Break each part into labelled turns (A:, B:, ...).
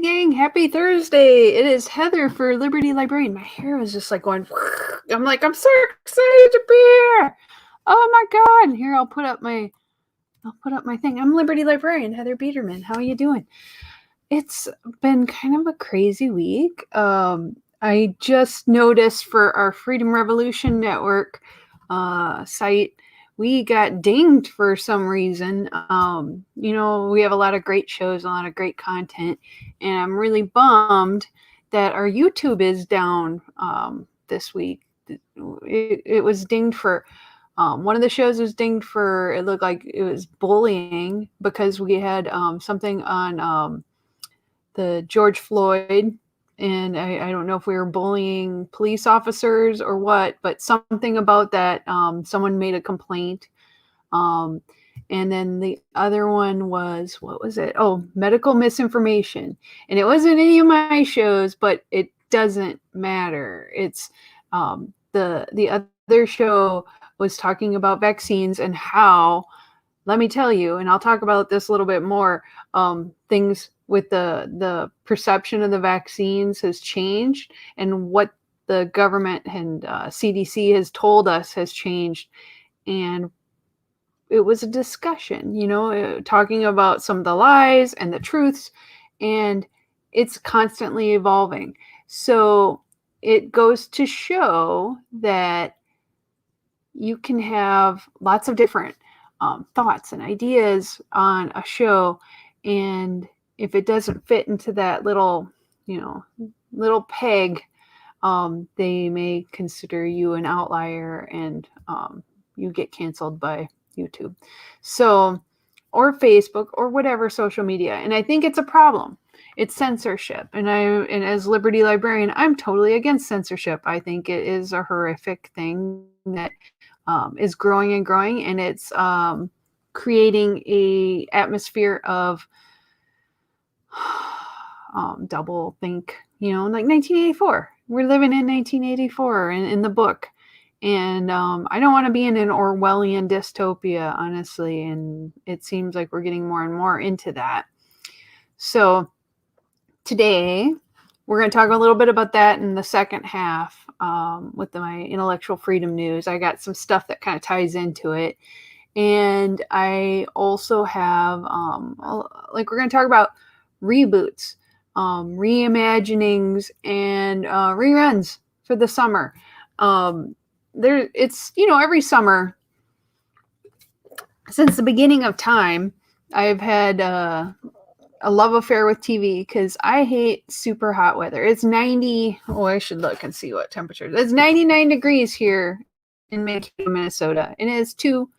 A: gang. Happy Thursday. It is Heather for Liberty Librarian. My hair was just like going, I'm like, I'm so excited to be here. Oh my God. Here, I'll put up my thing. I'm Liberty Librarian, Heather Biederman. How are you doing? It's been kind of a crazy week. I just noticed for our Freedom Revolution Network site, we got dinged for some reason. We have a lot of great shows, a lot of great content, and I'm really bummed that our YouTube is down this week. It was dinged for one of the shows was dinged for, it looked like it was bullying because we had something on the George Floyd, and I don't know if we were bullying police officers or what, but something about that. Someone made a complaint. And then the other one was, what was it? Oh, medical misinformation. And it wasn't any of my shows, but it doesn't matter. It's the other show was talking about vaccines and how, let me tell you, and I'll talk about this a little bit more, things with the perception of the vaccines has changed, and what the government and CDC has told us has changed. And it was a discussion, talking about some of the lies and the truths, and it's constantly evolving. So it goes to show that you can have lots of different thoughts and ideas on a show, and if it doesn't fit into that little peg, they may consider you an outlier, and you get canceled by YouTube, or Facebook, or whatever social media. And I think it's a problem. It's censorship, and as Liberty Librarian, I'm totally against censorship. I think it is a horrific thing that is growing and growing, and it's creating a atmosphere of double think, like 1984. We're living in 1984 in the book. And I don't want to be in an Orwellian dystopia, honestly. And it seems like we're getting more and more into that. So today, we're going to talk a little bit about that in the second half with my intellectual freedom news. I got some stuff that kind of ties into it. And I also have, we're going to talk about reboots, reimaginings, and reruns for the summer. It's every summer since the beginning of time, I've had a love affair with TV, because I hate super hot weather. It's 90. Oh, I should look and see what temperature. It's 99 degrees here in Mankato, Minnesota, and it's too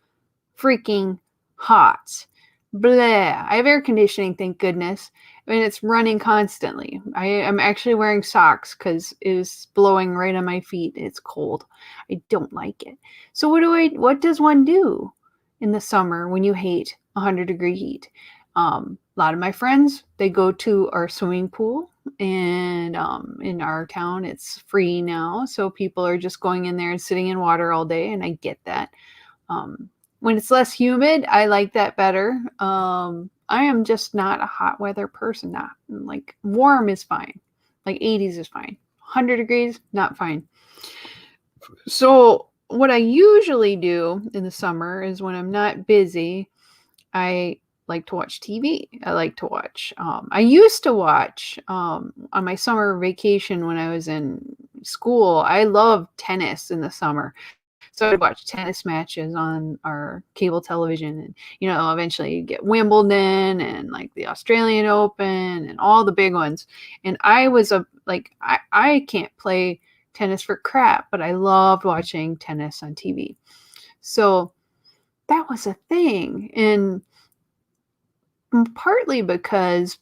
A: freaking hot. Blah. I have air conditioning, thank goodness. I mean, it's running constantly. I'm actually wearing socks because it was blowing right on my feet. It's cold. I don't like it. So what does one do in the summer when you hate 100-degree heat? A lot of my friends, they go to our swimming pool, and in our town, it's free now. So people are just going in there and sitting in water all day, and I get that. When it's less humid, I like that better. I am just not a hot weather person. Not like warm is fine. Like 80s is fine. 100 degrees, not fine. So what I usually do in the summer is, when I'm not busy, I like to watch TV. I like to watch. I used to watch on my summer vacation when I was in school. I loved tennis in the summer. So I'd watch tennis matches on our cable television, and, eventually you get Wimbledon and like the Australian Open and all the big ones. And I was I can't play tennis for crap, but I loved watching tennis on TV. So that was a thing. And partly because,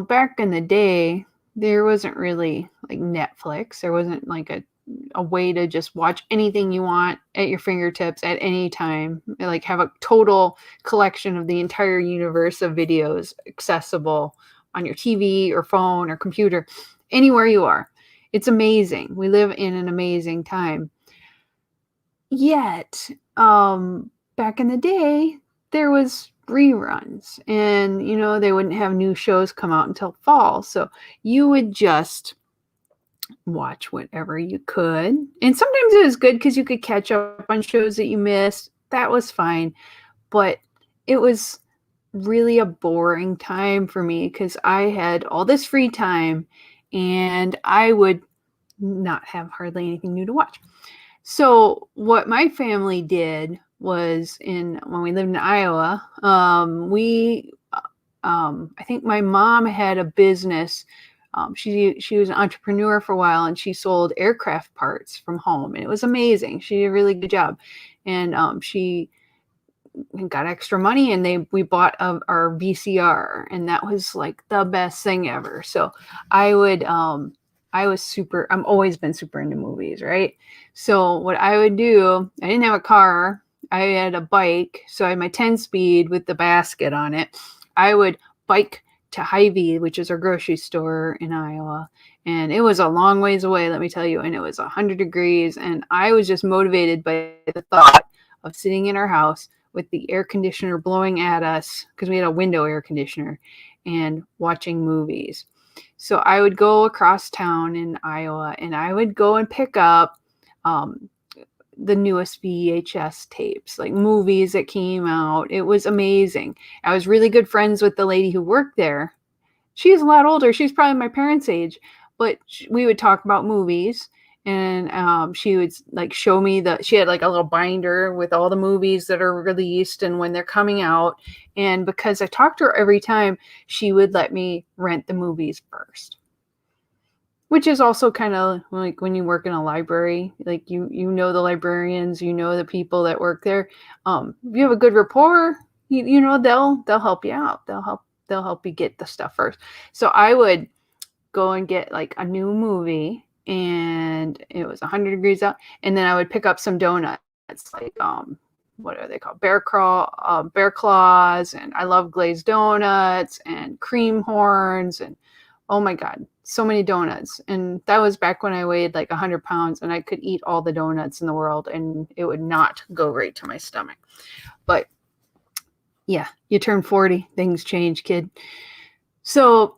A: back in the day, there wasn't really like Netflix. There wasn't like a way to just watch anything you want at your fingertips at any time, like have a total collection of the entire universe of videos accessible on your TV or phone or computer, anywhere you are. It's amazing. We live in an amazing time. Yet, back in the day, there was reruns, and they wouldn't have new shows come out until fall, so you would just watch whatever you could. And sometimes it was good because you could catch up on shows that you missed. That was fine, but it was really a boring time for me because I had all this free time and I would not have hardly anything new to watch. So what my family did was, when we lived in Iowa, I think my mom had a business. She was an entrepreneur for a while, and she sold aircraft parts from home, and it was amazing. She did a really good job, and she got extra money, and we bought our VCR, and that was like the best thing ever. So I'm always been super into movies, right? So what I would do, I didn't have a car, I had a bike, so I had my 10-speed with the basket on it. I would bike to Hy-Vee, which is our grocery store in Iowa, and it was a long ways away, let me tell you, and it was 100 degrees, and I was just motivated by the thought of sitting in our house with the air conditioner blowing at us, because we had a window air conditioner, and watching movies. So I would go across town in Iowa, and I would go and pick up the newest VHS tapes, like movies that came out. It was amazing. I was really good friends with the lady who worked there. She's a lot older. She's probably my parents' age, but we would talk about movies, and she would like show me she had like a little binder with all the movies that are released and when they're coming out. And because I talked to her every time, she would let me rent the movies first, which is also kind of like when you work in a library, like you know the librarians, you know the people that work there. If you have a good rapport, they'll help you out. They'll help you get the stuff first. So I would go and get like a new movie, and it was 100 degrees out, and then I would pick up some donuts, like what are they called, bear claws, and I love glazed donuts and cream horns, and oh my god, so many donuts. And that was back when I weighed like 100 pounds, and I could eat all the donuts in the world and it would not go right to my stomach. But yeah, you turn 40, things change, kid. So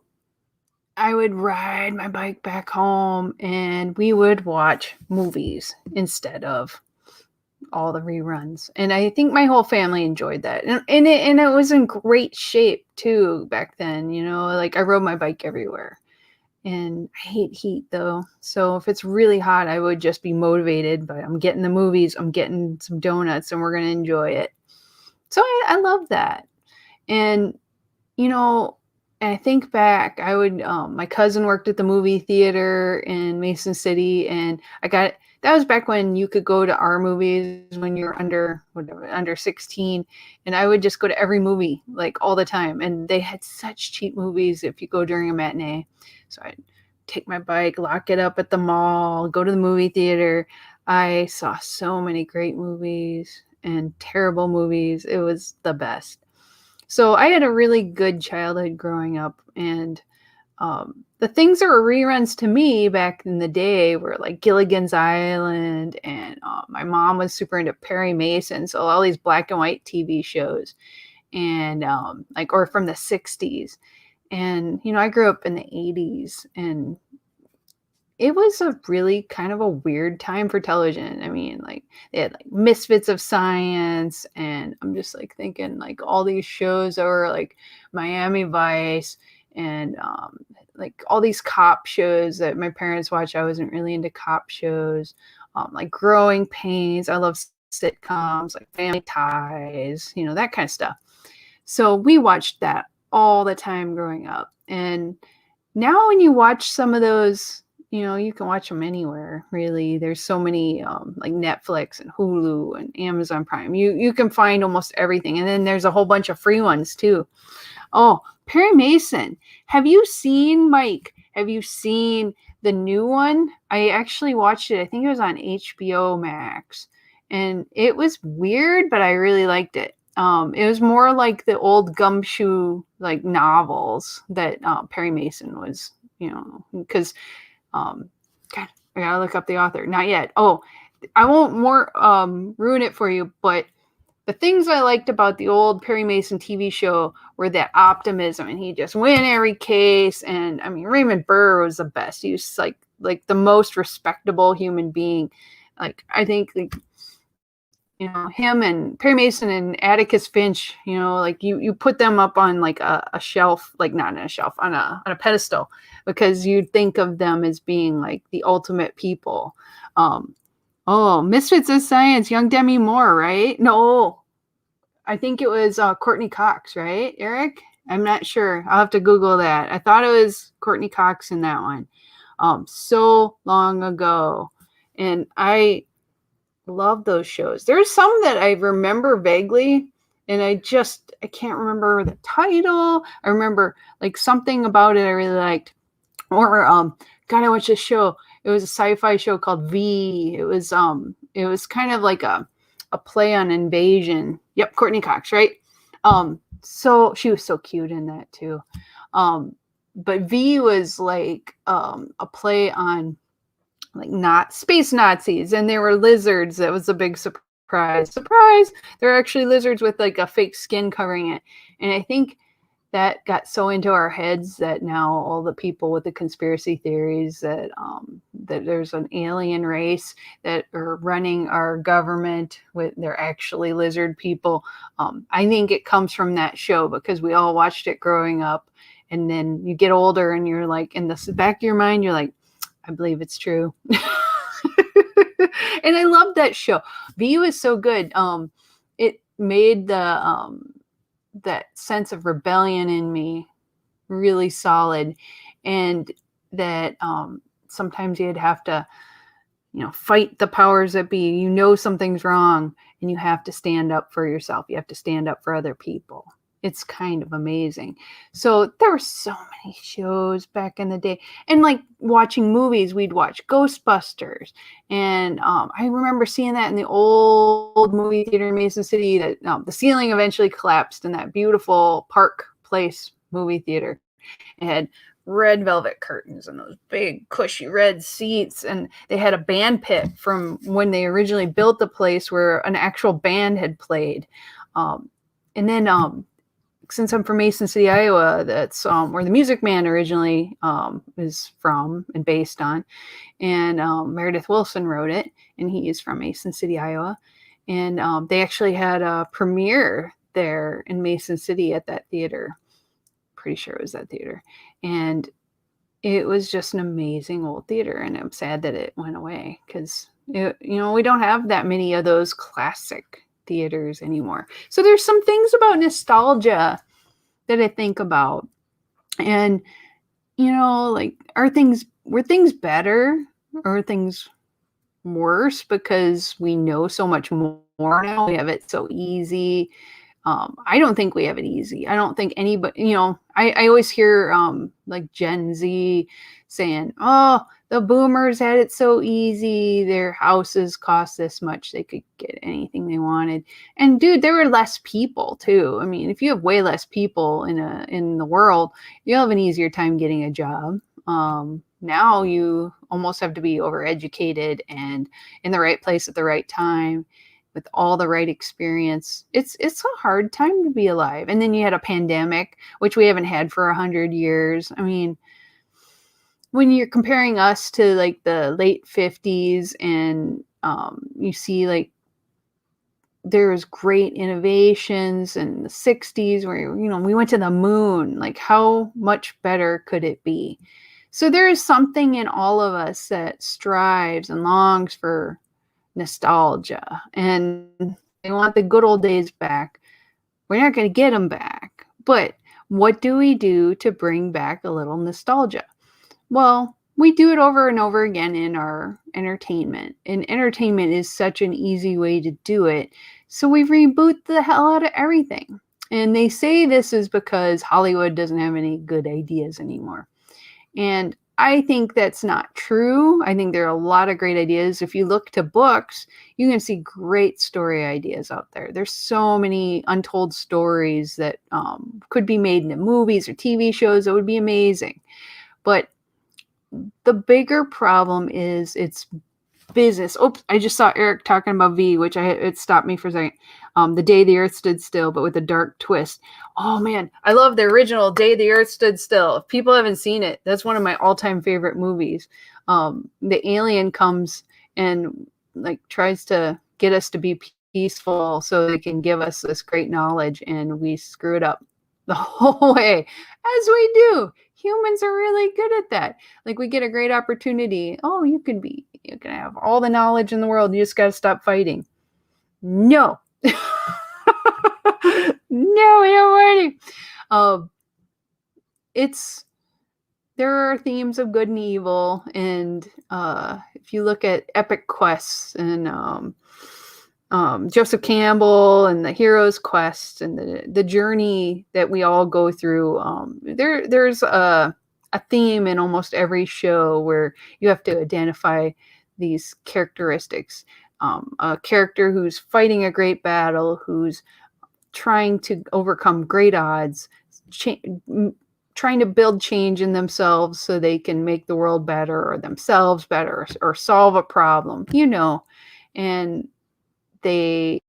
A: I would ride my bike back home, and we would watch movies instead of all the reruns. And I think my whole family enjoyed that. And it was in great shape too back then, like I rode my bike everywhere. And I hate heat though. So if it's really hot, I would just be motivated, but I'm getting the movies, I'm getting some donuts, and we're going to enjoy it. So I love that. And, I think back, my cousin worked at the movie theater in Mason City, and that was back when you could go to our movies when you're under 16. And I would just go to every movie, like all the time. And they had such cheap movies if you go during a matinee. So I'd take my bike, lock it up at the mall, go to the movie theater. I saw so many great movies and terrible movies. It was the best. So I had a really good childhood growing up, and the things that were reruns to me back in the day were like Gilligan's Island, and my mom was super into Perry Mason, so all these black and white TV shows, and or from the 60s. And I grew up in the 80s, and it was a really kind of a weird time for television. I mean, like they had like Misfits of Science, and I'm just like thinking like all these shows that were like Miami Vice, and like all these cop shows that my parents watched. I wasn't really into cop shows, like Growing Pains. I love sitcoms like Family Ties, that kind of stuff. So we watched that all the time growing up. And now when you watch some of those, you can watch them anywhere, really. There's so many like Netflix and Hulu and Amazon Prime. You can find almost everything. And then there's a whole bunch of free ones too. Oh, Perry Mason. Have you seen the new one? I actually watched it. I think it was on HBO Max. And it was weird, but I really liked it. It was more like the old gumshoe like novels that Perry Mason was, because God, I gotta look up the author. Not yet. Oh, I won't ruin it for you, but the things I liked about the old Perry Mason TV show were that optimism, and he just win every case. And I mean, Raymond Burr was the best. He was like the most respectable human being. Like, I think, like, you know, him and Perry Mason and Atticus Finch, you know, like you put them up on like a shelf, like not on a shelf, on a pedestal, because you'd think of them as being like the ultimate people. Oh, Misfits of Science, Young Demi Moore, right? No, I think it was Courtney Cox, right, Eric? I'm not sure. I'll have to Google that. I thought it was Courtney Cox in that one. So long ago. And I love those shows. There's some that I remember vaguely, and I can't remember the title. I remember like something about it I really liked. Or God, I watched this show. It was a sci-fi show called V. It was kind of like a play on invasion. Yep, Courtney Cox, right? So she was so cute in that too. But V was like a play on like not space Nazis, and they were lizards. That was a big surprise. Surprise! They're actually lizards with like a fake skin covering it. And I think that got so into our heads that now all the people with the conspiracy theories that there's an alien race that are running our government, they're actually lizard people. I think it comes from that show, because we all watched it growing up, and then you get older and you're like, in the back of your mind, you're like, I believe it's true. And I love that show. V was so good. It made that sense of rebellion in me really solid, and that sometimes you'd have to, you know, fight the powers that be. You know something's wrong, and you have to stand up for yourself. You have to stand up for other people. It's kind of amazing. So there were so many shows back in the day. And like watching movies, we'd watch Ghostbusters. And I remember seeing that in the old movie theater in Mason City, that the ceiling eventually collapsed in that beautiful Park Place movie theater. It had red velvet curtains and those big cushy red seats. And they had a band pit from when they originally built the place where an actual band had played. And then since I'm from Mason City, Iowa, that's where the Music Man originally is from and based on. And Meredith Willson wrote it, and he is from Mason City, Iowa. And they actually had a premiere there in Mason City at that theater. Pretty sure it was that theater. And it was just an amazing old theater, and I'm sad that it went away, because, you know, we don't have that many of those classic theaters anymore. So there's some things about nostalgia that I think about. And, you know, like, were things better, or things worse because we know so much more now? We have it so easy. I don't think we have it easy. I don't think anybody, you know, I always hear like Gen Z saying, oh, the boomers had it so easy. Their houses cost this much. They could get anything they wanted. And dude, there were less people too. I mean, if you have way less people in the world, you'll have an easier time getting a job. Now you almost have to be overeducated and in the right place at the right time, with all the right experience. It's a hard time to be alive. And then you had a pandemic, which we haven't had for 100 years. I mean, when you're comparing us to like the late 50s, and you see like there was great innovations in the 60s where, you know, we went to the moon. Like, how much better could it be? So there is something in all of us that strives and longs for nostalgia, and they want the good old days back. We're not going to get them back, but what do we do to bring back a little nostalgia? Well, we do it over and over again in our entertainment, and entertainment is such an easy way to do it. So we reboot the hell out of everything. And they say this is because Hollywood doesn't have any good ideas anymore. And I think that's not true. I think there are a lot of great ideas. If you look to books, you can see great story ideas out there. There's so many untold stories that could be made into movies or TV shows that would be amazing. But the bigger problem is it's business. Oops, I just saw Eric talking about V, which it stopped me for a second. The Day the Earth Stood Still, but with a dark twist. Oh man, I love the original Day the Earth Stood Still. If people haven't seen it, that's one of my all-time favorite movies. The alien comes and like tries to get us to be peaceful so they can give us this great knowledge, and we screw it up the whole way, as we do. Humans are really good at that. Like we get a great opportunity. Oh, you can have all the knowledge in the world. You just got to stop fighting. No. No fighting. There are themes of good and evil, and if you look at epic quests and Joseph Campbell and the hero's quest and the journey that we all go through, there's a theme in almost every show where you have to identify these characteristics. A character who's fighting a great battle, who's trying to overcome great odds, trying to build change in themselves so they can make the world better or themselves better or solve a problem, and they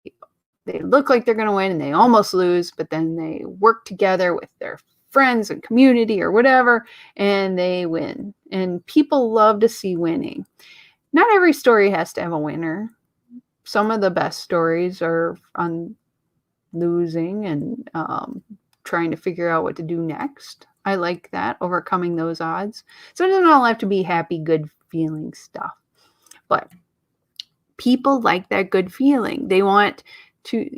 A: look like they're going to win and they almost lose, but then they work together with their friends and community or whatever, and they win. And people love to see winning. Not every story has to have a winner. Some of the best stories are on losing and trying to figure out what to do next. I like that, overcoming those odds. So it doesn't all have to be happy, good feeling stuff. But people like that good feeling. They want to,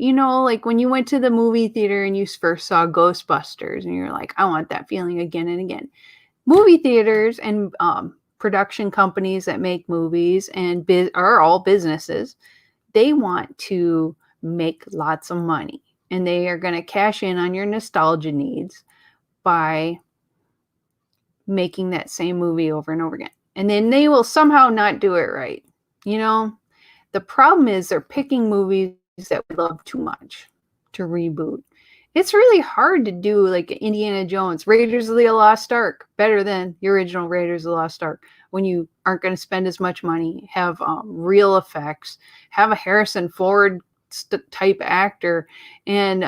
A: like when you went to the movie theater and you first saw Ghostbusters and you're like, I want that feeling again and again. Movie theaters and production companies that make movies and are all businesses. They want to make lots of money, and they are going to cash in on your nostalgia needs by making that same movie over and over again. And then they will somehow not do it right. The problem is they're picking movies that we love too much to reboot. It's really hard to do like Indiana Jones, Raiders of the Lost Ark, better than the original Raiders of the Lost Ark, when you aren't going to spend as much money, have real effects, have a Harrison Ford type actor, and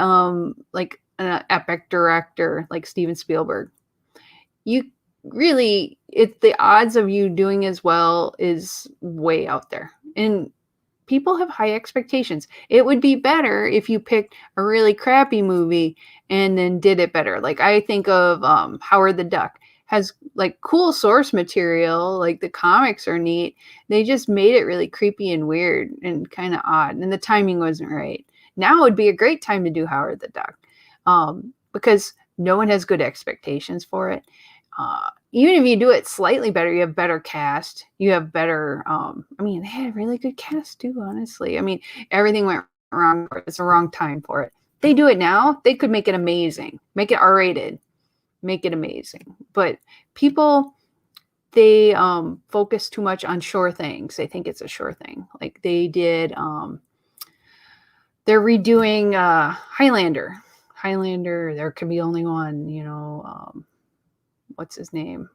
A: like an epic director like Steven Spielberg. The odds of you doing as well is way out there. And people have high expectations. It would be better if you picked a really crappy movie and then did it better. Like I think of Howard the Duck. Has like cool source material, like the comics are neat. They just made it really creepy and weird and kind of odd, and the timing wasn't right. Now would be a great time to do Howard the Duck, because no one has good expectations for it. Even if you do it slightly better, you have better cast. You have better. They had a really good cast too. Honestly, everything went wrong. It's the wrong time for it. They do it now. They could make it amazing. Make it R-rated. Make it amazing. But people, they focus too much on sure things. They think it's a sure thing. Like they did, they're redoing Highlander. There could be only one, what's his name?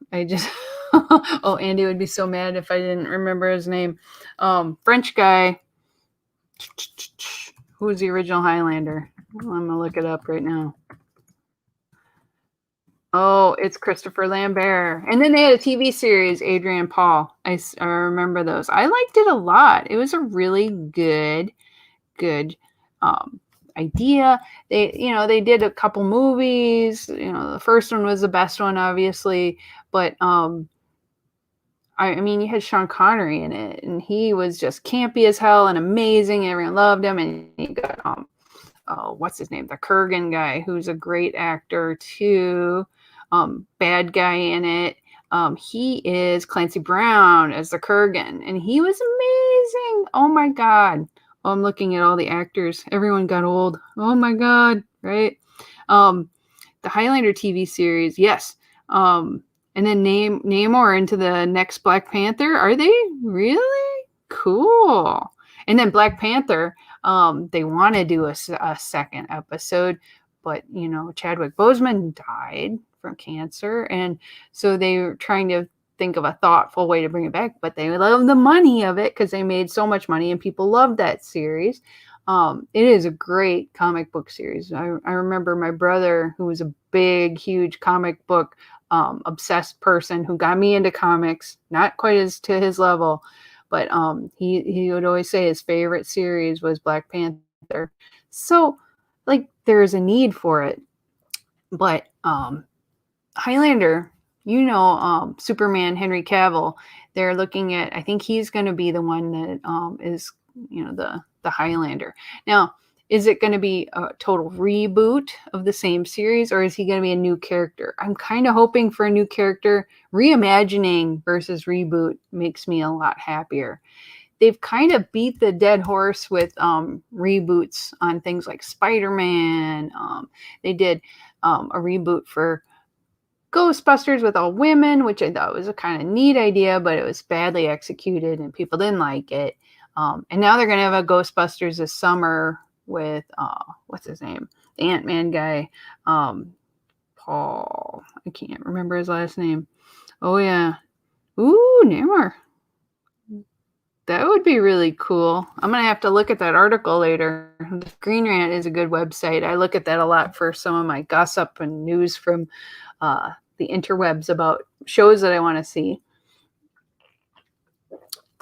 A: Oh, Andy would be so mad if I didn't remember his name. French guy. Who was the original Highlander? Well, I'm going to look it up right now. Oh, it's Christopher Lambert. And then they had a TV series, Adrian Paul. I remember those. I liked it a lot. It was a really good idea. They did a couple movies. The first one was the best one, obviously. But, you had Sean Connery in it. And he was just campy as hell and amazing. Everyone loved him. And you got, what's his name? The Kurgan guy, who's a great actor, too. Bad guy in it. He is Clancy Brown as the Kurgan, and he was amazing. Oh my God. Oh, I'm looking at all the actors. Everyone got old. Oh my God. Right. The Highlander TV series. Yes. And then Namor into the next Black Panther. Are they really cool? And then Black Panther, they want to do a second episode, but Chadwick Boseman died from cancer, and so they were trying to think of a thoughtful way to bring it back, but they love the money of it because they made so much money and people loved that series. It is a great comic book series. I remember my brother, who was a big, huge comic book obsessed person, who got me into comics, not quite as to his level, but he would always say his favorite series was Black Panther. So, like, there is a need for it, but Highlander, Superman Henry Cavill, they're looking at, I think he's going to be the one that is, the Highlander. Now, is it going to be a total reboot of the same series, or is he going to be a new character? I'm kind of hoping for a new character. Reimagining versus reboot makes me a lot happier. They've kind of beat the dead horse with reboots on things like Spider-Man. They did a reboot for Ghostbusters with all women, which I thought was a kind of neat idea, but it was badly executed and people didn't like it. And now they're going to have a Ghostbusters this summer with, what's his name? The Ant-Man guy. Paul. I can't remember his last name. Oh, yeah. Ooh, Namor. That would be really cool. I'm going to have to look at that article later. The Green Rant is a good website. I look at that a lot for some of my gossip and news from the interwebs about shows that I want to see.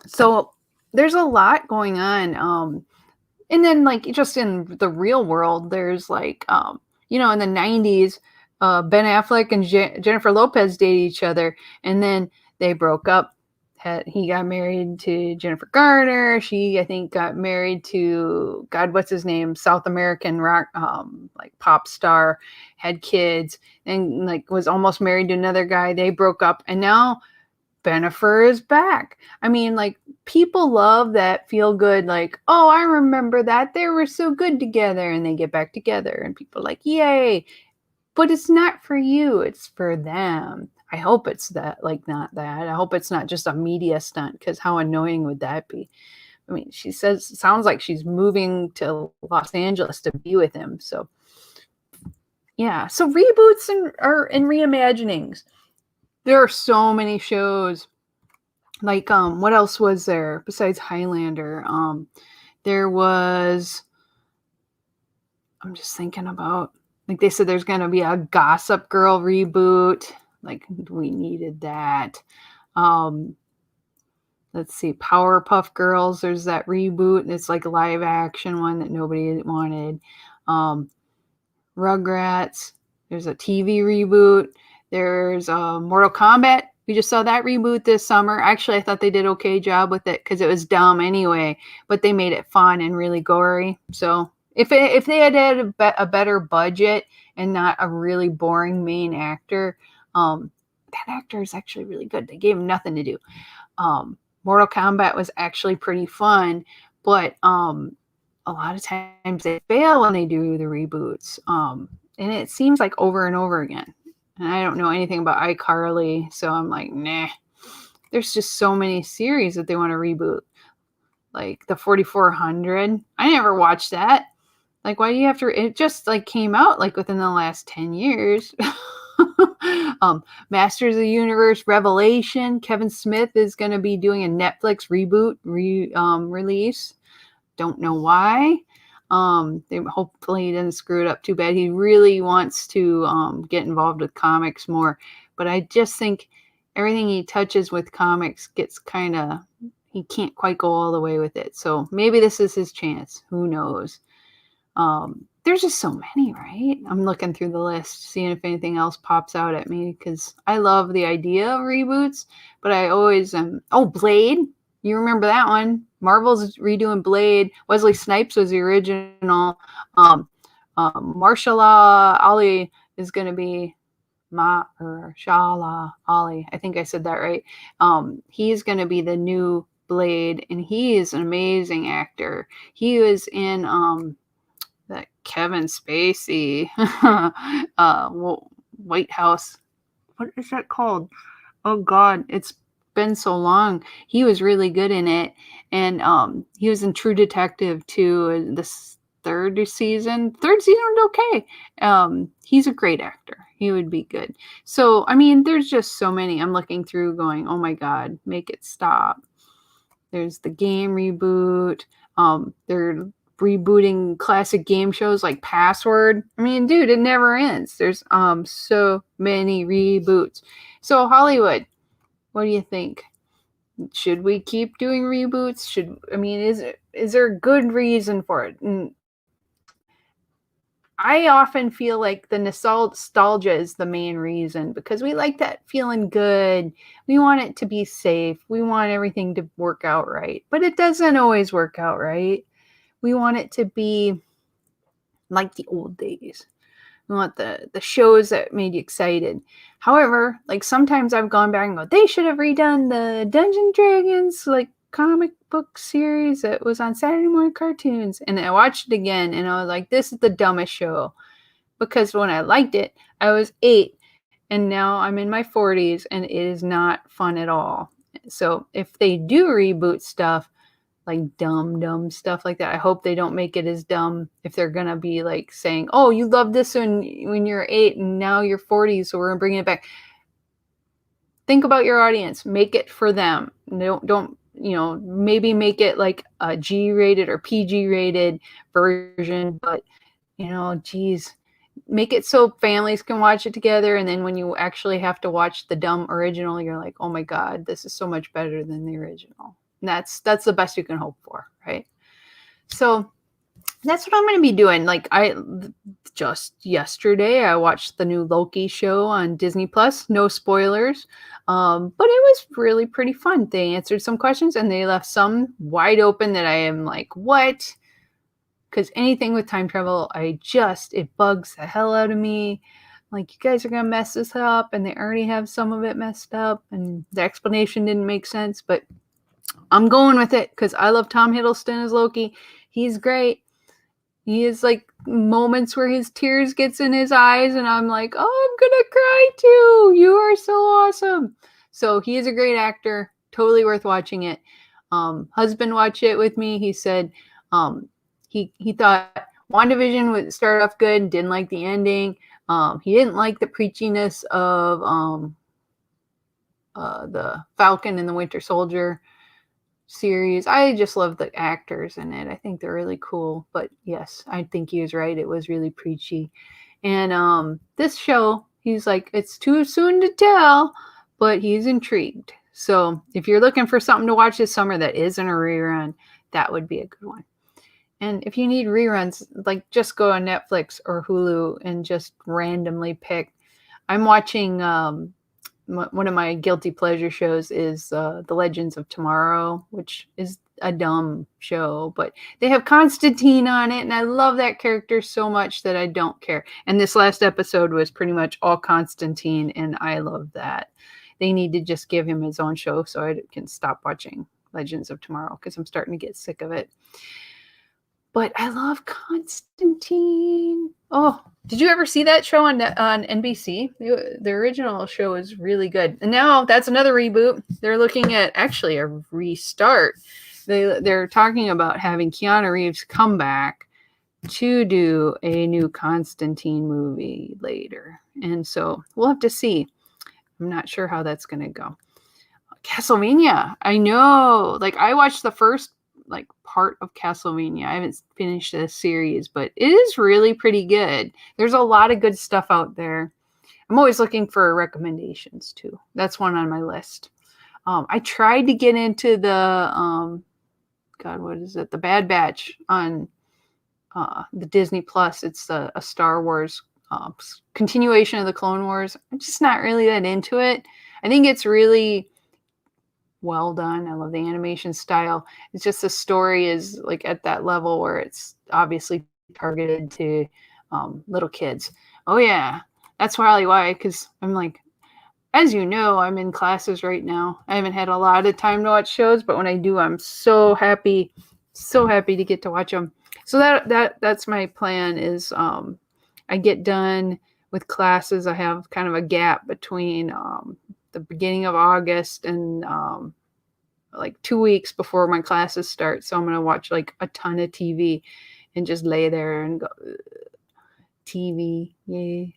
A: So there's a lot going on. And then, like, just in the real world, there's like, in the 90s, Ben Affleck and Jennifer Lopez dated each other, and then they broke up. He got married to Jennifer Garner. She, I think, got married to, God, what's his name? South American rock, like pop star, had kids, and like was almost married to another guy. They broke up, and now Bennifer is back. I mean, like, people love that feel good, like, oh, I remember that. They were so good together, and they get back together, and people are like, yay. But it's not for you. It's for them. I hope it's not that. I hope it's not just a media stunt, because how annoying would that be? I mean, sounds like she's moving to Los Angeles to be with him. So, yeah. So reboots and reimaginings. There are so many shows. Like, what else was there besides Highlander? There was, I'm just thinking about, like, they said there's going to be a Gossip Girl reboot. Like, we needed that. Let's see, Powerpuff Girls. There's that reboot. And it's like a live action one that nobody wanted. Rugrats. There's a TV reboot. There's Mortal Kombat. We just saw that reboot this summer. Actually, I thought they did an okay job with it because it was dumb anyway, but they made it fun and really gory. So if they had a better budget and not a really boring main actor, that actor is actually really good. They gave him nothing to do. Mortal Kombat was actually pretty fun, but a lot of times they fail when they do the reboots. And it seems like over and over again. And I don't know anything about iCarly, so I'm like, nah. There's just so many series that they want to reboot. Like the 4400. I never watched that. Like, why do you have to? It just like came out like within the last 10 years. Masters of the Universe Revelation. Kevin Smith is going to be doing a Netflix reboot release. Don't know why. They hopefully he didn't screw it up too bad. He really wants to get involved with comics more, but I just think everything he touches with comics gets he can't quite go all the way with it. So maybe this is his chance. Who knows? There's just so many, right? I'm looking through the list, seeing if anything else pops out at me, because I love the idea of reboots, but I always Blade. You remember that one? Marvel's redoing Blade. Wesley Snipes was the original. Mahershala Ali is going to be Mahershala Ali. I think I said that right. He's going to be the new Blade, and he is an amazing actor. He was in that Kevin Spacey White House. What is that called? Oh God, it's been so long. He was really good in it, and he was in True Detective too. This third season was okay. He's a great actor. He would be good. So I mean, there's just so many. I'm looking through, going, oh my God, make it stop. There's the game reboot. They're rebooting classic game shows like Password. I mean, dude, it never ends. There's so many reboots. So Hollywood, what do you think? Should we keep doing reboots? Is there a good reason for it? And I often feel like the nostalgia is the main reason, because we like that feeling good. We want it to be safe. We want everything to work out right, but it doesn't always work out right. We want it to be like the old days. We want the shows that made you excited. However, like sometimes I've gone back and go, they should have redone the Dungeon Dragons like comic book series that was on Saturday morning cartoons. And I watched it again and I was like, this is the dumbest show. Because when I liked it, I was 8 and now I'm in my 40s and it is not fun at all. So if they do reboot stuff, like dumb stuff like that, I hope they don't make it as dumb if they're gonna be like saying, oh, you loved this when you're 8 and now you're 40, so we're gonna bring it back. Think about your audience. Make it for them. Don't maybe make it like a G-rated or PG-rated version, but geez, make it so families can watch it together, and then when you actually have to watch the dumb original, you're like, oh my God, this is so much better than the original. And that's the best you can hope for, right? So that's what I'm going to be doing. Like just yesterday, I watched the new Loki show on Disney Plus. No spoilers, but it was really pretty fun. They answered some questions and they left some wide open that I am like, what? Because anything with time travel, it bugs the hell out of me. Like, you guys are going to mess this up, and they already have some of it messed up, and the explanation didn't make sense, but I'm going with it because I love Tom Hiddleston as Loki. He's great. He has like moments where his tears gets in his eyes and I'm like, oh, I'm going to cry too. You are so awesome. So he is a great actor. Totally worth watching it. Husband watched it with me. He said he thought WandaVision would start off good, didn't like the ending. He didn't like the preachiness of the Falcon and the Winter Soldier series. I just love the actors in it. I think they're really cool. But yes, I think he was right. It was really preachy. And this show, he's like, it's too soon to tell, but he's intrigued. So if you're looking for something to watch this summer that isn't a rerun, that would be a good one. And if you need reruns, like just go on Netflix or Hulu and just randomly pick. I'm watching one of my guilty pleasure shows is The Legends of Tomorrow, which is a dumb show, but they have Constantine on it, and I love that character so much that I don't care. And this last episode was pretty much all Constantine, and I love that. They need to just give him his own show so I can stop watching Legends of Tomorrow because I'm starting to get sick of it. But I love Constantine. Oh, did you ever see that show on NBC? The original show is really good. And now that's another reboot. They're looking at actually a restart. They're talking about having Keanu Reeves come back to do a new Constantine movie later. And so we'll have to see. I'm not sure how that's going to go. Castlevania. I know. Like, I watched the first part of Castlevania. I haven't finished the series, but it is really pretty good. There's a lot of good stuff out there. I'm always looking for recommendations too. That's one on my list. I tried to get into the what is it? The Bad Batch on the Disney Plus. It's a Star Wars continuation of the Clone Wars. I'm just not really that into it. I think it's really well done. I love the animation style. It's just the story is like at that level where it's obviously targeted to little kids. Oh yeah, that's probably why. Because I'm like, as you know, I'm in classes right now. I haven't had a lot of time to watch shows, but when I do, I'm so happy to get to watch them. So that's my plan. Is I get done with classes. I have kind of a gap between the beginning of August and like 2 weeks before my classes start. So I'm going to watch like a ton of TV and just lay there and go, TV, yay.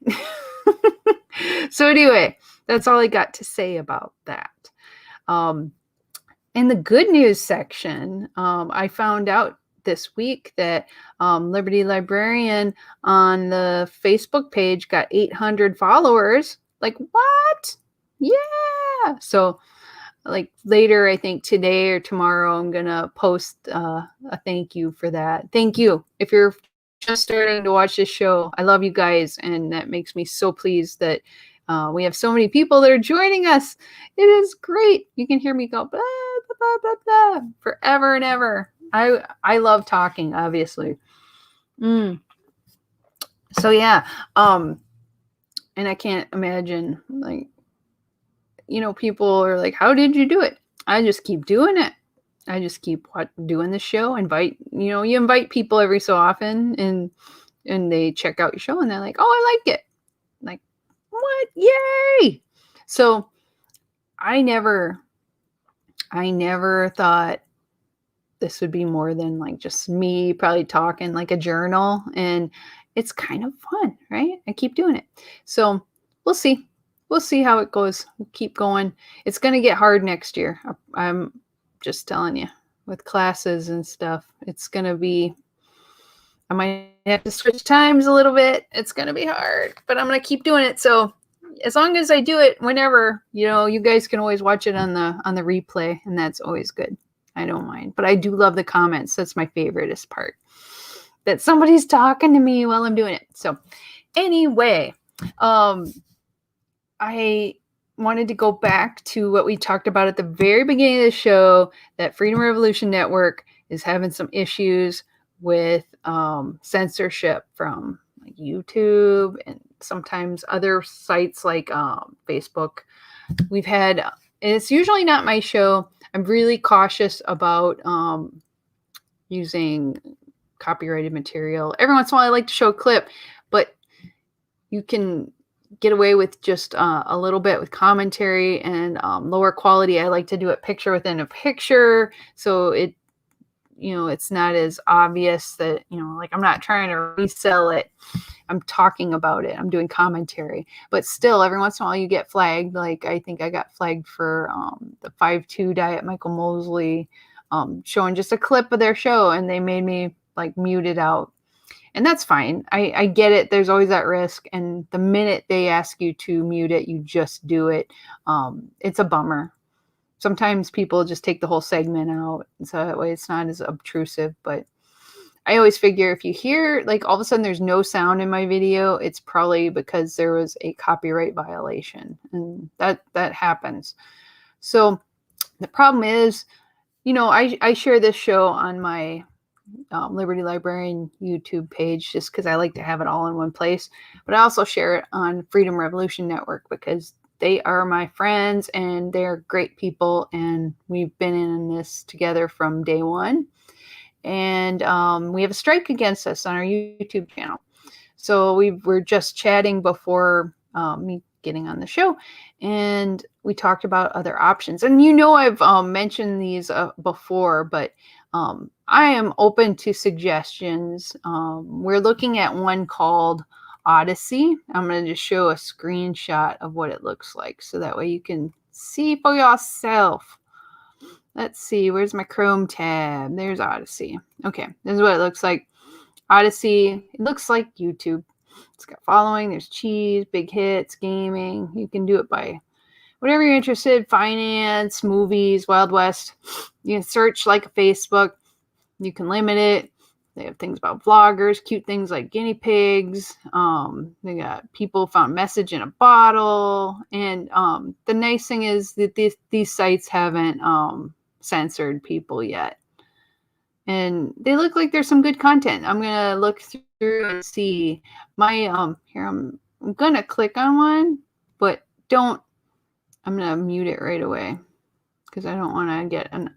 A: So anyway, that's all I got to say about that. In the good news section, I found out this week that Liberty Librarian on the Facebook page got 800 followers. Like, what? Yeah. So like later, I think today or tomorrow, I'm going to post a thank you for that. Thank you. If you're just starting to watch this show, I love you guys. And that makes me so pleased that we have so many people that are joining us. It is great. You can hear me go blah, blah, blah, blah, blah, forever and ever. I love talking, obviously. So yeah. And I can't imagine, like, people are like, how did you do it? I just keep doing it. I just keep doing the show. You invite people every so often, and they check out your show and they're like, oh, I like it. Like, what? Yay! So I never thought this would be more than like just me probably talking like a journal, and it's kind of fun, right? I keep doing it. So we'll see. We'll see how it goes. We'll keep going. It's going to get hard next year. I'm just telling you, with classes and stuff. It's going to be, I might have to switch times a little bit. It's going to be hard, but I'm going to keep doing it. So as long as I do it whenever, you guys can always watch it on the replay, and that's always good. I don't mind, but I do love the comments. That's my favoriteest part, that somebody's talking to me while I'm doing it. So anyway, I wanted to go back to what we talked about at the very beginning of the show, that Freedom Revolution Network is having some issues with censorship from like YouTube and sometimes other sites like Facebook. We've had, and it's usually not my show. I'm really cautious about using copyrighted material. Every once in a while I like to show a clip, but you can get away with just a little bit with commentary and lower quality. I like to do it picture within a picture, so it's not as obvious that, like I'm not trying to resell it. I'm talking about it. I'm doing commentary, but still every once in a while you get flagged. Like I think I got flagged for the 5-2 Diet Michael Mosley, showing just a clip of their show, and they made me like mute it out. And that's fine. I get it. There's always that risk. And the minute they ask you to mute it, you just do it. It's a bummer. Sometimes people just take the whole segment out, so that way it's not as obtrusive. But I always figure if you hear like all of a sudden there's no sound in my video, it's probably because there was a copyright violation, and that happens. So the problem is, I share this show on my Liberty Librarian YouTube page just because I like to have it all in one place. But I also share it on Freedom Revolution Network because they are my friends and they're great people, and we've been in this together from day one. And we have a strike against us on our YouTube channel. So we're just chatting before me getting on the show, and we talked about other options. And I've mentioned these before, but I am open to suggestions. We're looking at one called Odyssey. I'm going to just show a screenshot of what it looks like, so that way you can see for yourself. Let's see, where's my Chrome tab? There's Odyssey. Okay, this is what it looks like. Odyssey, it looks like YouTube. It's got following, there's cheese, big hits, gaming. You can do it by whatever you're interested, finance, movies, Wild West. You can search like a Facebook. You can limit it. They have things about vloggers, cute things like guinea pigs. They got people found message in a bottle. And the nice thing is that these sites haven't censored people yet. And they look like there's some good content. I'm going to look through and see my, here, I'm going to click on one, but I'm going to mute it right away because I don't want to get an,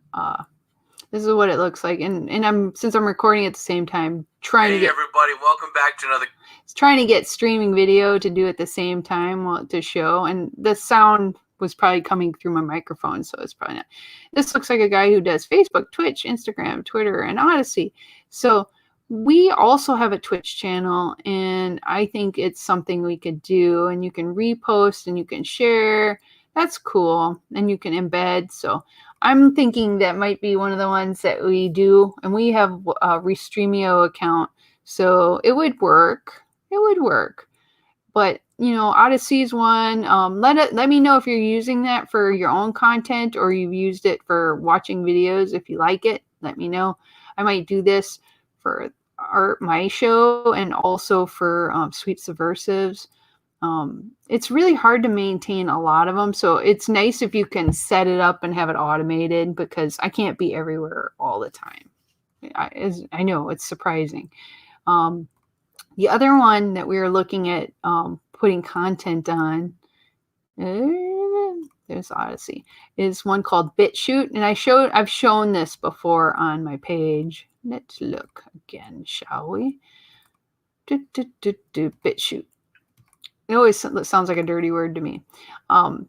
A: this is what it looks like. And since I'm recording at the same time,
B: everybody, welcome back to another.
A: Trying to get streaming video to do at the same time to show. And the sound was probably coming through my microphone, so it's probably not. This looks like a guy who does Facebook, Twitch, Instagram, Twitter, and Odyssey. So we also have a Twitch channel, and I think it's something we could do. And you can repost and you can share That's cool. And you can embed. So I'm thinking that might be one of the ones that we do. And we have a Restreamio account. So it would work. It would work. But, Odyssey's one. Let me know if you're using that for your own content or you've used it for watching videos. If you like it, let me know. I might do this for my show and also for Sweet Subversives. It's really hard to maintain a lot of them. So it's nice if you can set it up and have it automated because I can't be everywhere all the time. I know it's surprising. The other one that we were looking at putting content on, there's Odyssey, is one called BitChute. And I've shown this before on my page. Let's look again, shall we? BitChute. It always sounds like a dirty word to me.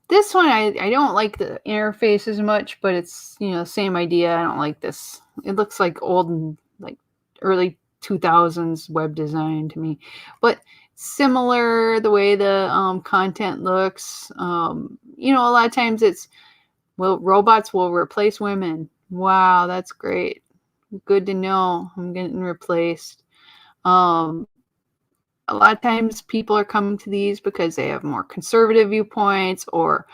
A: This one, I don't like the interface as much, but it's, same idea. I don't like this. It looks like old and like early 2000s web design to me, but similar the way the content looks. A lot of times it's, robots will replace women. Wow, that's great. Good to know. I'm getting replaced. A lot of times people are coming to these because they have more conservative viewpoints or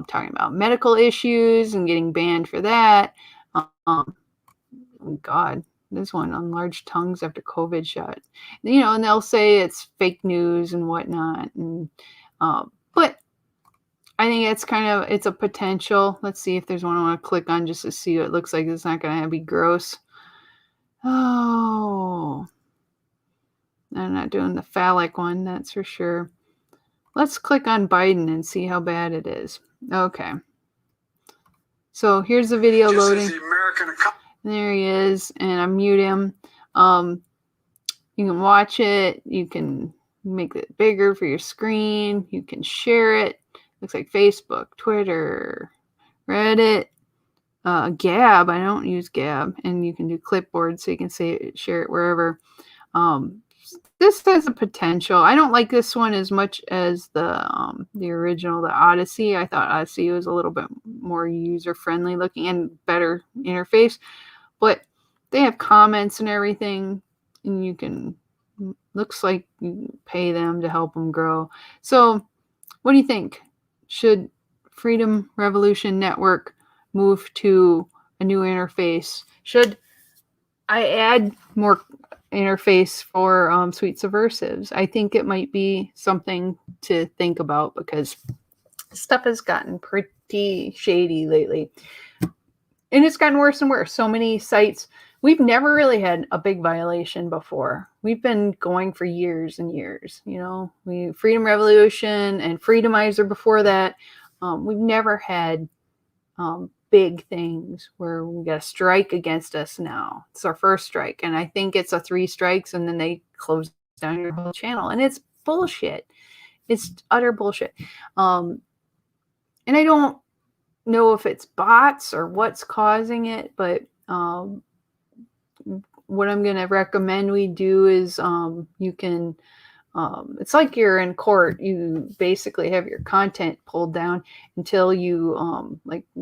A: talking about medical issues and getting banned for that. God, this one on large tongues after COVID shot. And they'll say it's fake news and whatnot. And but I think it's a potential. Let's see if there's one I want to click on just to see what it looks like. It's not going to be gross. Oh. I'm not doing the phallic one, that's for sure. Let's click on Biden and see how bad it is. Okay. So here's the video loading. There he is, and I mute him. You can watch it. You can make it bigger for your screen. You can share it. Looks like Facebook, Twitter, Reddit, Gab. I don't use Gab. And you can do clipboard so you can share it wherever. This has a potential. I don't like this one as much as the original, the Odyssey. I thought Odyssey was a little bit more user-friendly looking and better interface. But they have comments and everything, and looks like you pay them to help them grow. So what do you think? Should Freedom Revolution Network move to a new interface? Should I add more interface for Sweet Subversives? I think it might be something to think about because stuff has gotten pretty shady lately. And it's gotten worse and worse. So many sites. We've never really had a big violation before. We've been going for years and years. Freedom Revolution and Freedomizer before that. We've never had big things where we got a strike against us now. It's our first strike. And I think it's 3 strikes and then they close down your whole channel. And it's bullshit. It's utter bullshit. And I don't know if it's bots or what's causing it, but what I'm going to recommend we do is you can, it's like you're in court. You basically have your content pulled down until you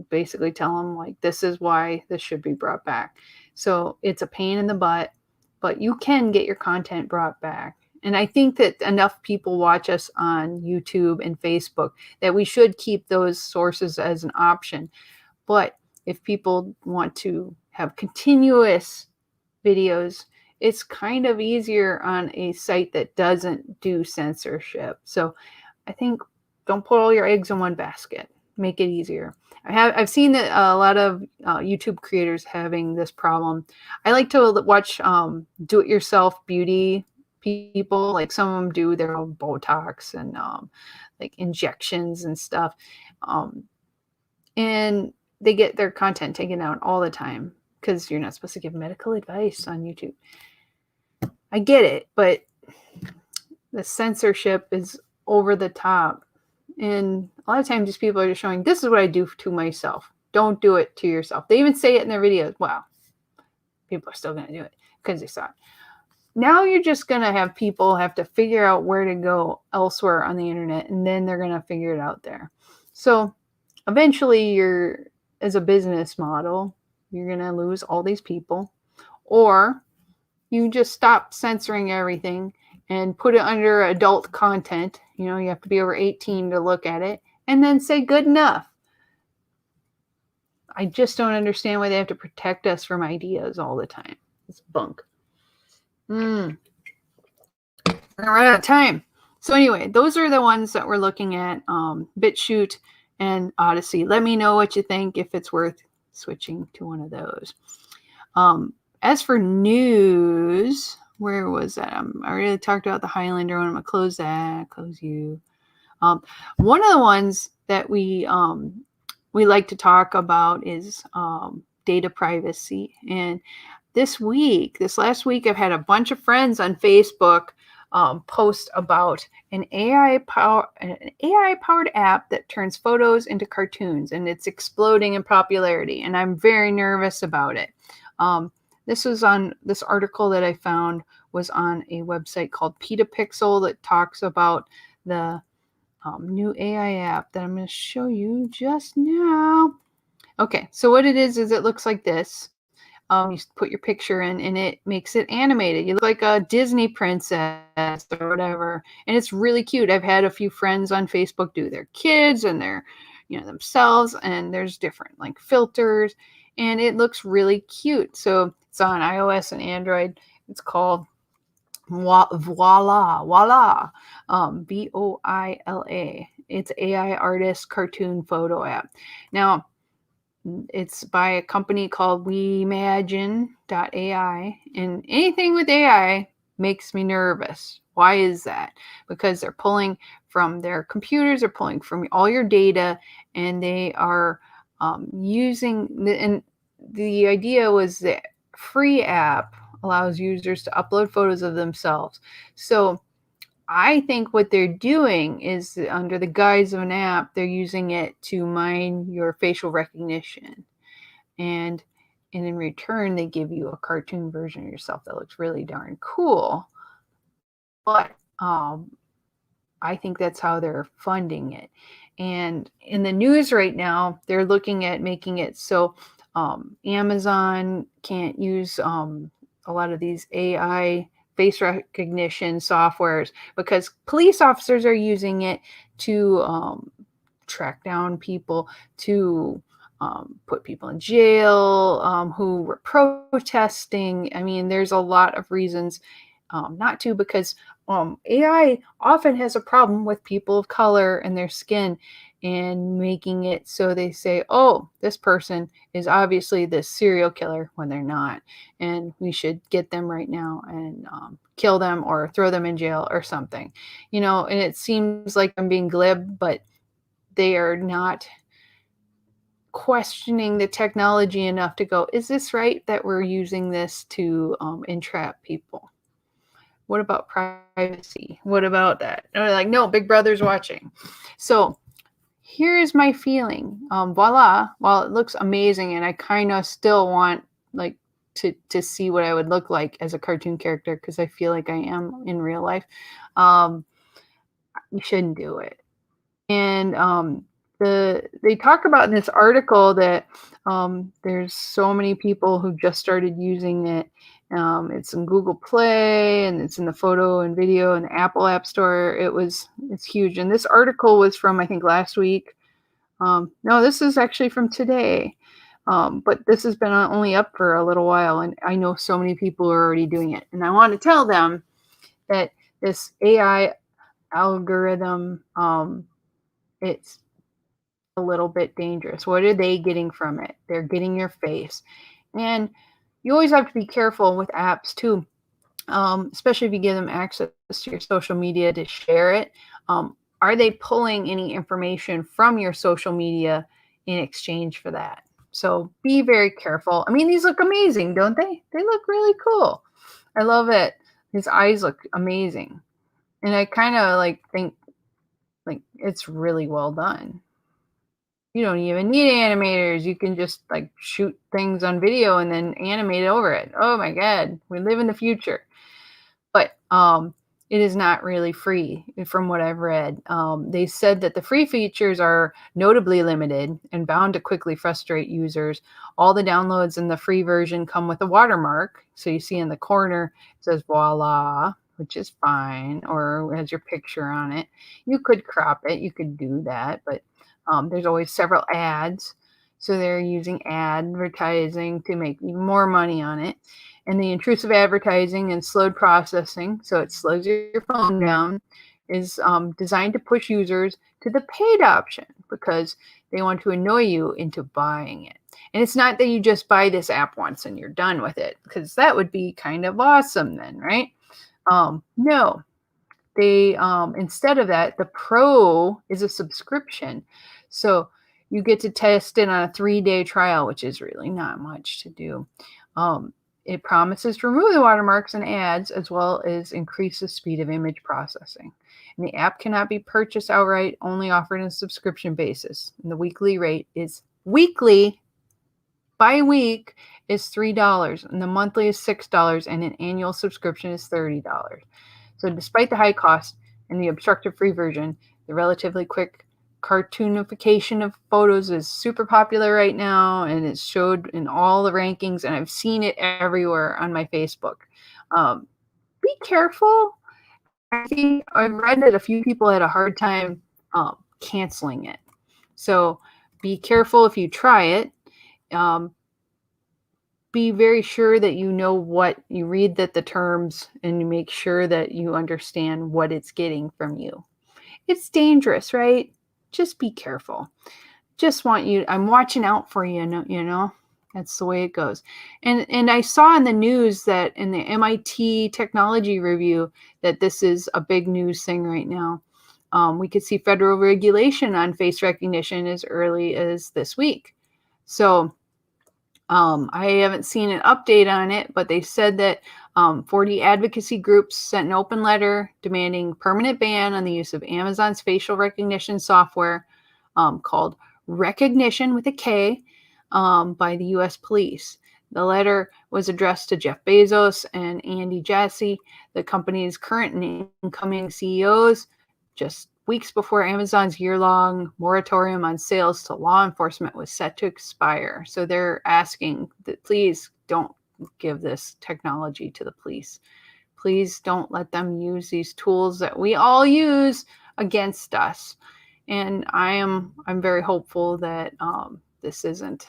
A: basically tell them this is why this should be brought back. So it's a pain in the butt, but you can get your content brought back. And I think that enough people watch us on YouTube and Facebook that we should keep those sources as an option. But if people want to have continuous videos, it's kind of easier on a site that doesn't do censorship. So I think don't put all your eggs in one basket. Make it easier. I've seen that a lot of YouTube creators having this problem. I like to watch do-it-yourself beauty people. Like some of them do their own Botox and injections and stuff. And they get their content taken down all the time because you're not supposed to give medical advice on YouTube. I get it, but the censorship is over the top. And a lot of times these people are just showing, this is what I do to myself. Don't do it to yourself. They even say it in their videos. Wow. People are still going to do it because they saw it. Now you're just going to have people have to figure out where to go elsewhere on the internet, and then they're going to figure it out there. So eventually as a business model, you're going to lose all these people. Or you just stop censoring everything and put it under adult content. You have to be over 18 to look at it, and then say good enough. I just don't understand why they have to protect us from ideas all the time. It's bunk. We're right out of time. So anyway, those are the ones that we're looking at, BitChute and Odyssey. Let me know what you think, if it's worth switching to one of those. As for news, where was that? I already talked about the Highlander one. I'm going to close that. Close you. One of the ones that we like to talk about is data privacy. And this last week, I've had a bunch of friends on Facebook post about an AI-powered app that turns photos into cartoons, and it's exploding in popularity. And I'm very nervous about it. This article that I found was on a website called Petapixel that talks about the new AI app that I'm going to show you just now. Okay, so what it is it looks like this. You put your picture in, and it makes it animated. You look like a Disney princess or whatever, and it's really cute. I've had a few friends on Facebook do their kids and their, themselves, and there's different like filters, and it looks really cute. So it's on iOS and Android. It's called Voila, Voila, Voila. It's AI artist cartoon photo app. Now, it's by a company called reimagine.ai, and anything with AI makes me nervous. Why is that? Because they're pulling from their computers, they're pulling from all your data, and they are using and the idea was that free app allows users to upload photos of themselves. So I think what they're doing is, under the guise of an app, they're using it to mine your facial recognition. And in return, they give you a cartoon version of yourself that looks really darn cool. But I think that's how they're funding it. And in the news right now, they're looking at making it so Amazon can't use a lot of these AI face recognition softwares, because police officers are using it to track down people, to put people in jail who were protesting. I mean, there's a lot of reasons not to, because AI often has a problem with people of color and their skin, and making it so they say, oh, this person is obviously this serial killer, when they're not, and we should get them right now and kill them or throw them in jail or something. And it seems like I'm being glib, but they are not questioning the technology enough to go, is this right that we're using this to entrap people? What about privacy? What about that? And they're like, no, Big Brother's watching. So here's my feeling. Voila, while it looks amazing, and I kind of still want like to see what I would look like as a cartoon character, because I feel like I am in real life, you shouldn't do it. And they talk about in this article that there's so many people who just started using it. It's in Google Play, and it's in the photo and video and the Apple App Store. It's huge. And this article was from, I think, last week. No, this is actually from today. But this has been only up for a little while, and I know so many people are already doing it. And I want to tell them that this AI algorithm, it's a little bit dangerous. What are they getting from it? They're getting your face. And you always have to be careful with apps too, especially if you give them access to your social media to share it. Are they pulling any information from your social media in exchange for that? So be very careful. I mean, these look amazing, don't they? They look really cool. I love it. His eyes look amazing. And I kind of think it's really well done. You don't even need animators. You can just shoot things on video and then animate over it. Oh my God, we live in the future. But it is not really free from what I've read. They said that the free features are notably limited and bound to quickly frustrate users. All the downloads in the free version come with a watermark. So you see in the corner, it says voila, which is fine, or has your picture on it. You could crop it, you could do that, but there's always several ads. So they're using advertising to make even more money on it. And the intrusive advertising and slowed processing, so it slows your phone down, is designed to push users to the paid option because they want to annoy you into buying it. And it's not that you just buy this app once and you're done with it, because that would be kind of awesome then, right? No, they instead of that, the Pro is a subscription. So you get to test it on a 3-day trial, which is really not much to do. It promises to remove the watermarks and ads, as well as increase the speed of image processing. And the app cannot be purchased outright, only offered on a subscription basis. And the weekly rate is weekly, by week is $3, and the monthly is $6, and an annual subscription is $30. So despite the high cost and the obstructive free version, the relatively quick cartoonification of photos is super popular right now, and it's showed in all the rankings, and I've seen it everywhere on my Facebook. Be careful. I think I've read that a few people had a hard time canceling it. So be careful if you try it. Be very sure that you know what you read, that the terms, and you make sure that you understand what it's getting from you. It's dangerous, right? Just be careful. Just want you, I'm watching out for you, you know, that's the way it goes. And I saw in the news that in the MIT technology review that this is a big news thing right now. We could see federal regulation on face recognition as early as this week. So I haven't seen an update on it, but they said that 40 advocacy groups sent an open letter demanding permanent ban on the use of Amazon's facial recognition software called Recognition with a K by the U.S. police. The letter was addressed to Jeff Bezos and Andy Jassy, the company's current and incoming CEOs, just weeks before Amazon's year-long moratorium on sales to law enforcement was set to expire. So they're asking that please don't give this technology to the police. Please don't let them use these tools that we all use against us. And I'm very hopeful that this isn't.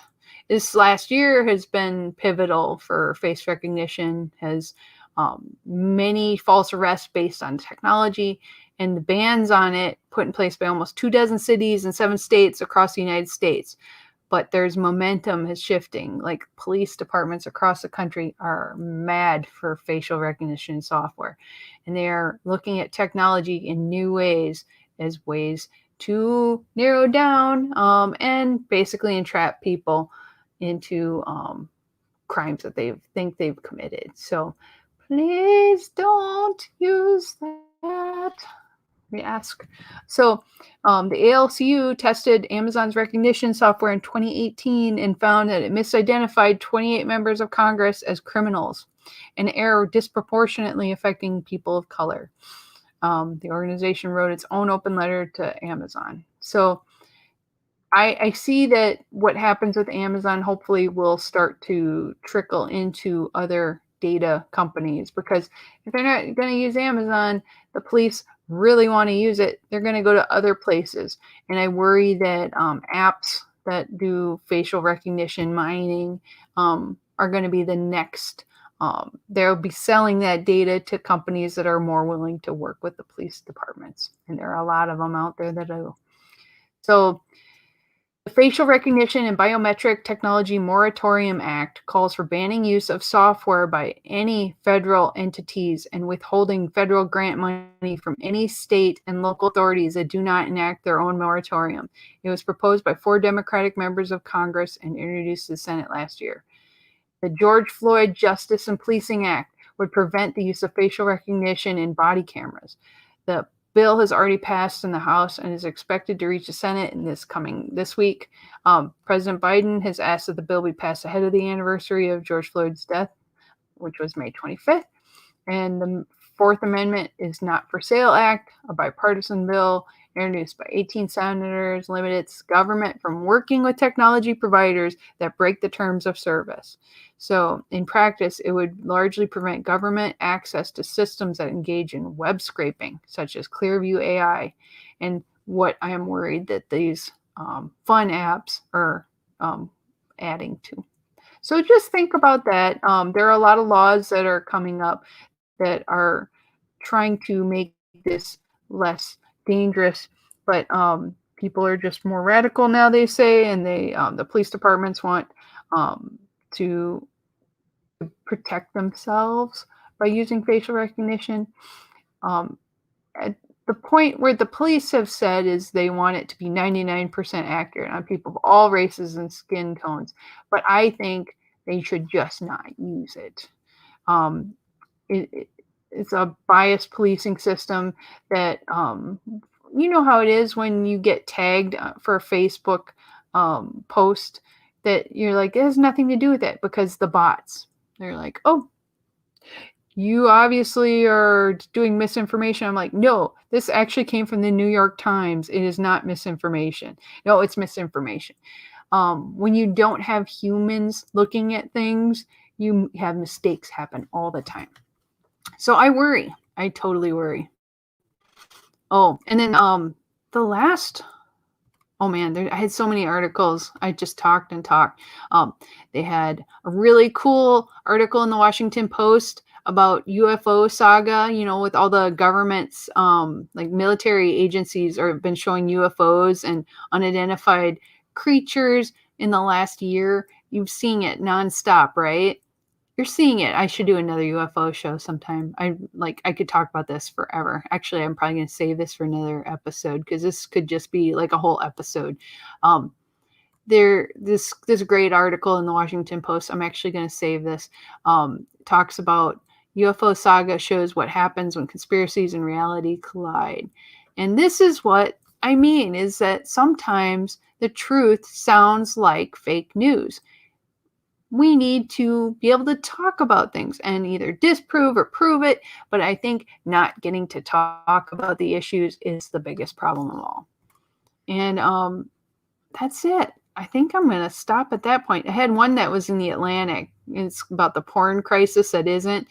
A: This last year has been pivotal for face recognition, has many false arrests based on technology, and the bans on it put in place by almost 24 cities and 7 states across the United States. But there's momentum is shifting. Like police departments across the country are mad for facial recognition software. And they are looking at technology in new ways as ways to narrow down and basically entrap people into crimes that they think they've committed. So please don't use that. We ask. So the ALCU tested Amazon's recognition software in 2018 and found that it misidentified 28 members of Congress as criminals, an error disproportionately affecting people of color. The organization wrote its own open letter to Amazon. So I see that what happens with Amazon hopefully will start to trickle into other data companies, because if they're not going to use Amazon, the police really want to use it, they're going to go to other places. And I worry that apps that do facial recognition mining are going to be the next. They'll be selling that data to companies that are more willing to work with the police departments. And there are a lot of them out there that do. So the Facial Recognition and Biometric Technology Moratorium Act calls for banning use of software by any federal entities and withholding federal grant money from any state and local authorities that do not enact their own moratorium. It was proposed by 4 Democratic members of Congress and introduced to the Senate last year. The George Floyd Justice and Policing Act would prevent the use of facial recognition in body cameras. The bill has already passed in the House and is expected to reach the Senate in this week. President Biden has asked that the bill be passed ahead of the anniversary of George Floyd's death, which was May 25th. And the Fourth Amendment is Not for Sale Act, a bipartisan bill introduced by 18 senators, limits government from working with technology providers that break the terms of service. So in practice, it would largely prevent government access to systems that engage in web scraping, such as Clearview AI, and what I am worried that these fun apps are adding to. So just think about that. There are a lot of laws that are coming up that are trying to make this less dangerous, but people are just more radical now, they say, and the police departments want to protect themselves by using facial recognition. At the point where the police have said is they want it to be 99% accurate on people of all races and skin tones, but I think they should just not use it. It's a biased policing system that you know how it is when you get tagged for a Facebook post that you're like, it has nothing to do with it, because the bots, they're like, oh, you obviously are doing misinformation. I'm like, no, this actually came from the New York Times. It is not misinformation. No, it's misinformation. When you don't have humans looking at things, you have mistakes happen all the time. So I worry. I totally worry. Oh, and then the last, oh man, I had so many articles. I just talked and talked. They had a really cool article in the Washington Post about UFO saga, you know, with all the governments, like military agencies have been showing UFOs and unidentified creatures in the last year. You've seen it nonstop, right? You're seeing it. I should do another UFO show sometime. I could talk about this forever. Actually, I'm probably going to save this for another episode, because this could just be like a whole episode. This great article in the Washington Post, I'm actually going to save this, talks about UFO saga shows what happens when conspiracies and reality collide. And this is what I mean, is that sometimes the truth sounds like fake news. We need to be able to talk about things and either disprove or prove it. But I think not getting to talk about the issues is the biggest problem of all. And that's it. I think I'm going to stop at that point. I had one that was in the Atlantic. It's about the porn crisis that isn't.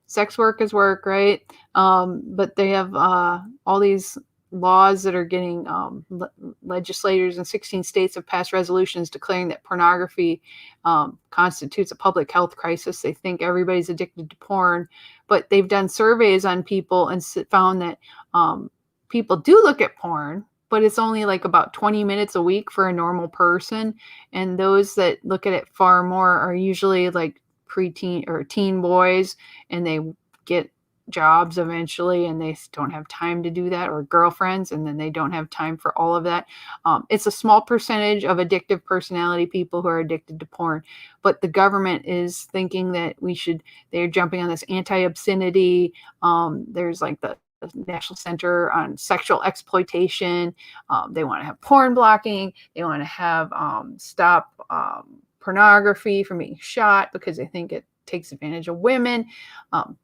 A: Sex work is work, right? But they have all these laws that are getting legislators in 16 states have passed resolutions declaring that pornography constitutes a public health crisis. They think everybody's addicted to porn, but they've done surveys on people and found that people do look at porn, but it's only like about 20 minutes a week for a normal person. And those that look at it far more are usually like preteen or teen boys, and they get jobs eventually and they don't have time to do that, or girlfriends, and then they don't have time for all of that. It's a small percentage of addictive personality people who are addicted to porn, but the government is thinking that they're jumping on this anti-obscenity. There's like the National Center on Sexual Exploitation. They want to have porn blocking. They want to have stop pornography from being shot because they think it takes advantage of women,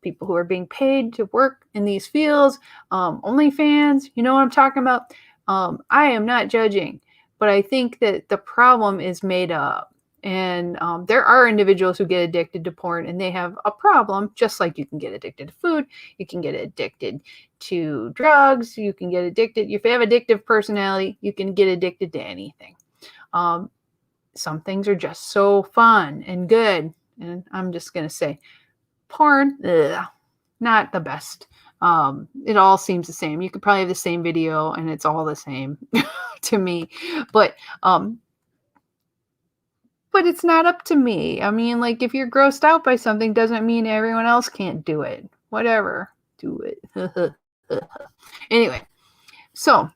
A: people who are being paid to work in these fields, OnlyFans, you know what I'm talking about? I am not judging, but I think that the problem is made up. And there are individuals who get addicted to porn and they have a problem, just like you can get addicted to food, you can get addicted to drugs, you can get addicted. If you have addictive personality, you can get addicted to anything. Some things are just so fun and good. And I'm just going to say porn, not the best. It all seems the same. You could probably have the same video and it's all the same to me. But it's not up to me. I mean, like, if you're grossed out by something doesn't mean everyone else can't do it. Whatever. Do it. Anyway, so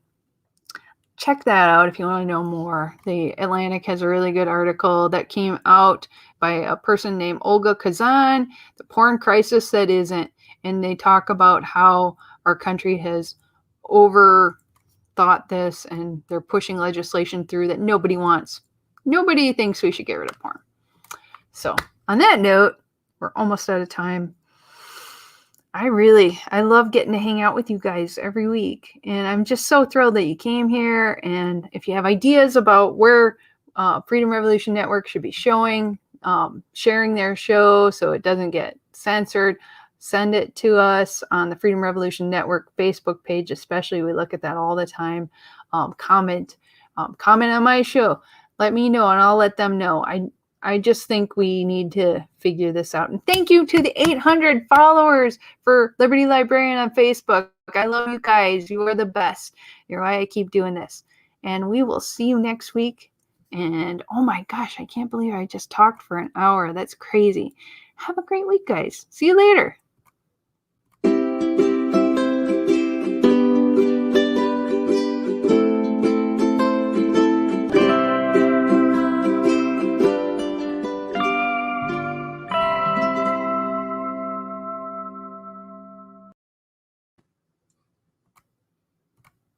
A: check that out if you want to know more. The Atlantic has a really good article that came out by a person named Olga Kazan, The Porn Crisis That Isn't. And they talk about how our country has overthought this and they're pushing legislation through that nobody wants. Nobody thinks we should get rid of porn. So on that note, we're almost out of time. I love getting to hang out with you guys every week. And I'm just so thrilled that you came here. And if you have ideas about where Freedom Revolution Network should be showing, sharing their show so it doesn't get censored, send it to us on the Freedom Revolution Network Facebook page, especially. We look at that all the time. Comment on my show. Let me know and I'll let them know. I just think we need to figure this out. And thank you to the 800 followers for Liberty Librarian on Facebook. I love you guys. You are the best. You're why I keep doing this. And we will see you next week. And oh my gosh, I can't believe I just talked for an hour. That's crazy. Have a great week, guys. See you later.